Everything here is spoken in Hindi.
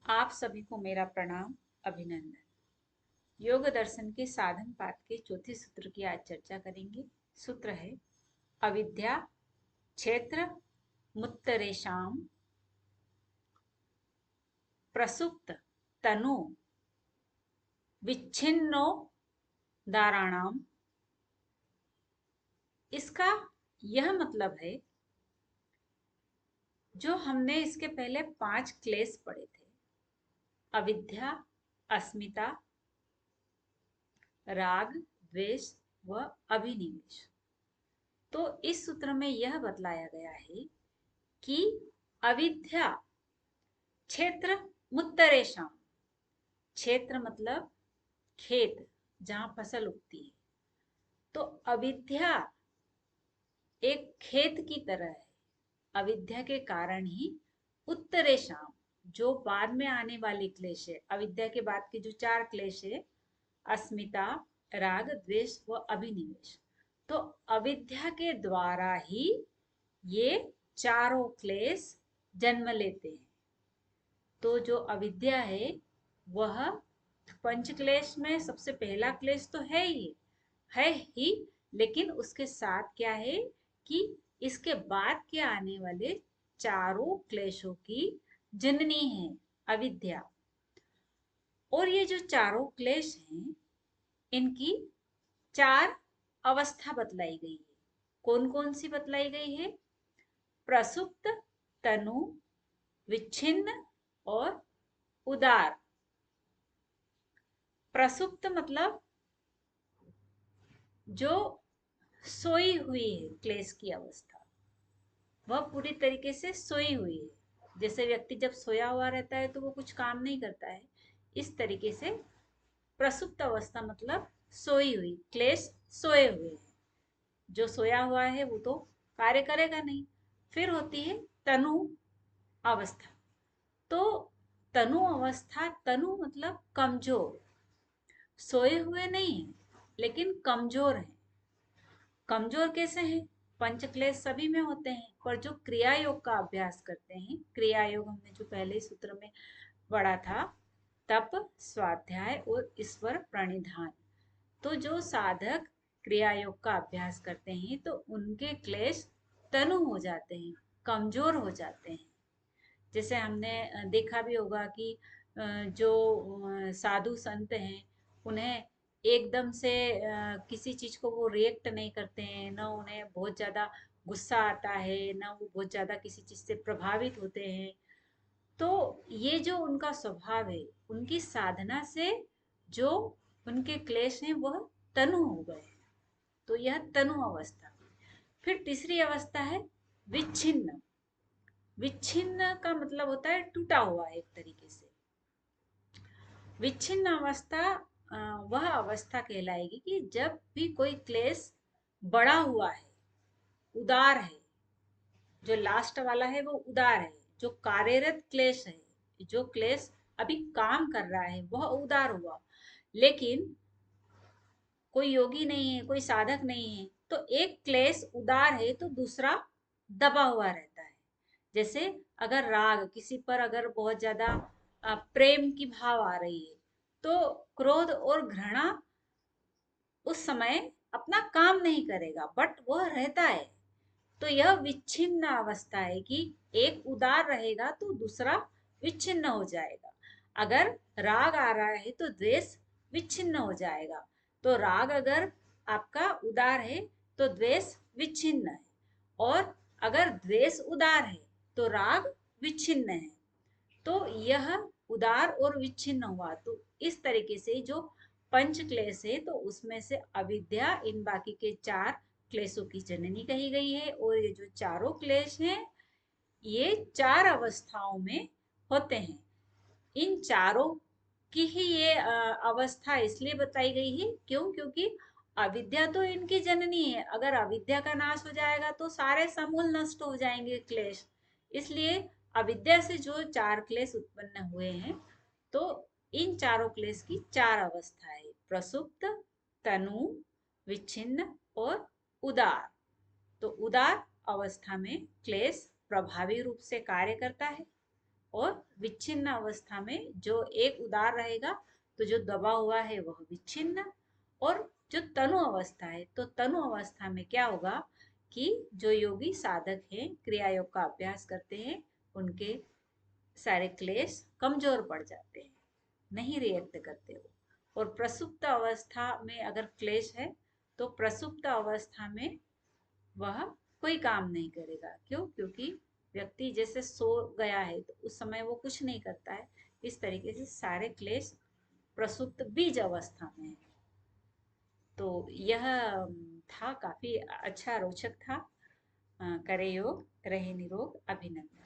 आप सभी को मेरा प्रणाम, अभिनंदन। योग दर्शन के साधन पाठ के चौथे सूत्र की आज चर्चा करेंगे। सूत्र है अविद्या क्षेत्र मुत्तरेशाम प्रसुप्त तनु विच्छिन्नो दाराणाम। इसका यह मतलब है, जो हमने इसके पहले 5 क्लेश पढ़े थे, अविद्या, अस्मिता, राग, द्वेष व अभिनिवेश। तो इस सूत्र में यह बतलाया गया है कि अविद्या क्षेत्र मुत्तरेशम, क्षेत्र मतलब खेत जहां फसल उगती है, तो अविद्या एक खेत की तरह है। अविद्या के कारण ही उत्तरेशम, जो बाद में आने वाली क्लेश है, अविद्या के बाद के जो 4 क्लेश है, अस्मिता, राग, द्वेष व अभिनिवेश, तो अविद्या के द्वारा ही ये चारों क्लेश जन्म लेते हैं। तो जो अविद्या है वह पंच क्लेश में सबसे पहला क्लेश तो है ही, लेकिन उसके साथ क्या है कि इसके बाद के आने वाले चारों क्लेशों की जननी है अविद्या। और ये जो चारों क्लेश हैं, इनकी 4 अवस्था बतलाई गई है। कौन कौन सी बतलाई गई है? प्रसुप्त, तनु, विच्छिन्न और उदार। प्रसुप्त मतलब जो सोई हुई है, क्लेश की अवस्था, वह पूरी तरीके से सोई हुई है। जैसे व्यक्ति जब सोया हुआ रहता है तो वो कुछ काम नहीं करता है, इस तरीके से प्रसुप्त अवस्था मतलब सोई हुई, क्लेश सोए हुए हैं। जो सोया हुआ है वो तो कार्य करेगा नहीं। फिर होती है तनु अवस्था। तो तनु अवस्था, तनु मतलब कमजोर, सोए हुए नहीं है लेकिन कमजोर है। कमजोर कैसे हैं? पंचक्लेश सभी में होते हैं, पर जो क्रिया योग का अभ्यास करते हैं, क्रिया योग हमने जो पहले सूत्र में पढ़ा था, तप, स्वाध्याय और ईश्वर प्रणिधान, तो जो साधक क्रिया योग का अभ्यास करते हैं तो उनके क्लेश तनु हो जाते हैं, कमजोर हो जाते हैं। जैसे हमने देखा भी होगा कि जो साधु संत हैं, उन्हें एकदम से किसी चीज को वो रिएक्ट नहीं करते हैं, ना उन्हें बहुत ज्यादा गुस्सा आता है, ना वो बहुत ज्यादा किसी चीज से प्रभावित होते हैं। तो ये जो उनका स्वभाव है, उनकी साधना से जो उनके क्लेश हैं वह तनु हो गए। तो यह तनु अवस्था। फिर तीसरी अवस्था है विच्छिन्न। विच्छिन्न का मतलब होता है टूटा हुआ, एक तरीके से। विच्छिन्न अवस्था वह अवस्था कहलाएगी कि जब भी कोई क्लेश बड़ा हुआ है, उदार है, जो लास्ट वाला है वो उदार है, जो कार्यरत क्लेश है, जो क्लेश अभी काम कर रहा है वह उदार हुआ, लेकिन कोई योगी नहीं है, कोई साधक नहीं है, तो एक क्लेश उदार है तो दूसरा दबा हुआ रहता है। जैसे अगर राग, किसी पर अगर बहुत ज्यादा प्रेम की भाव आ रही है, तो क्रोध और घृणा उस समय अपना काम नहीं करेगा, बट वह रहता है। तो यह विच्छिन्न अवस्था है कि एक उदार रहेगा तो दूसरा विच्छिन्न हो जाएगा। अगर राग आ रहा है तो द्वेष विच्छिन्न हो जाएगा। तो राग अगर आपका उदार है तो द्वेष विच्छिन्न है, और अगर द्वेष उदार है तो राग विच्छिन्न है। तो यह उदार और विच्छिन्न हुआ। तो इस तरीके से जो पंच क्लेश है, तो उसमें से अविद्या इन बाकी के 4 क्लेशों की जननी कही गई है। और ये जो चारों क्लेश हैं, ये 4 अवस्थाओं में होते हैं। इन चारों की ही ये अवस्था इसलिए बताई गई है, क्योंकि अविद्या तो इनकी जननी है। अगर अविद्या का नाश हो जाएगा तो सारे समूल नष्ट हो जाएंगे क्लेश। इसलिए अविद्या से जो 4 क्लेश उत्पन्न हुए हैं, तो इन चारों क्लेश की 4 अवस्था है: प्रसुप्त, तनु, विच्छिन्न और उदार। तो उदार अवस्था में क्लेश प्रभावी रूप से कार्य करता है, और विच्छिन्न अवस्था में जो एक उदार रहेगा, तो जो दबा हुआ है वह विच्छिन्न। और जो तनु अवस्था है, तो तनु अवस्था में क्या होगा कि जो योगी साधक हैं, क्रिया योग का अभ्यास करते हैं, उनके सारे क्लेश कमजोर पड़ जाते हैं, नहीं रिएक्ट करते वो। और प्रसुप्त अवस्था में अगर क्लेश है, तो प्रसुप्त अवस्था में वह कोई काम नहीं करेगा। क्यों? क्योंकि व्यक्ति जैसे सो गया है तो उस समय वो कुछ नहीं करता है। इस तरीके से सारे क्लेश प्रसुप्त बीज अवस्था में है। तो यह था, काफी अच्छा रोचक था। करे योग रहे निरोग। अभिनंदन।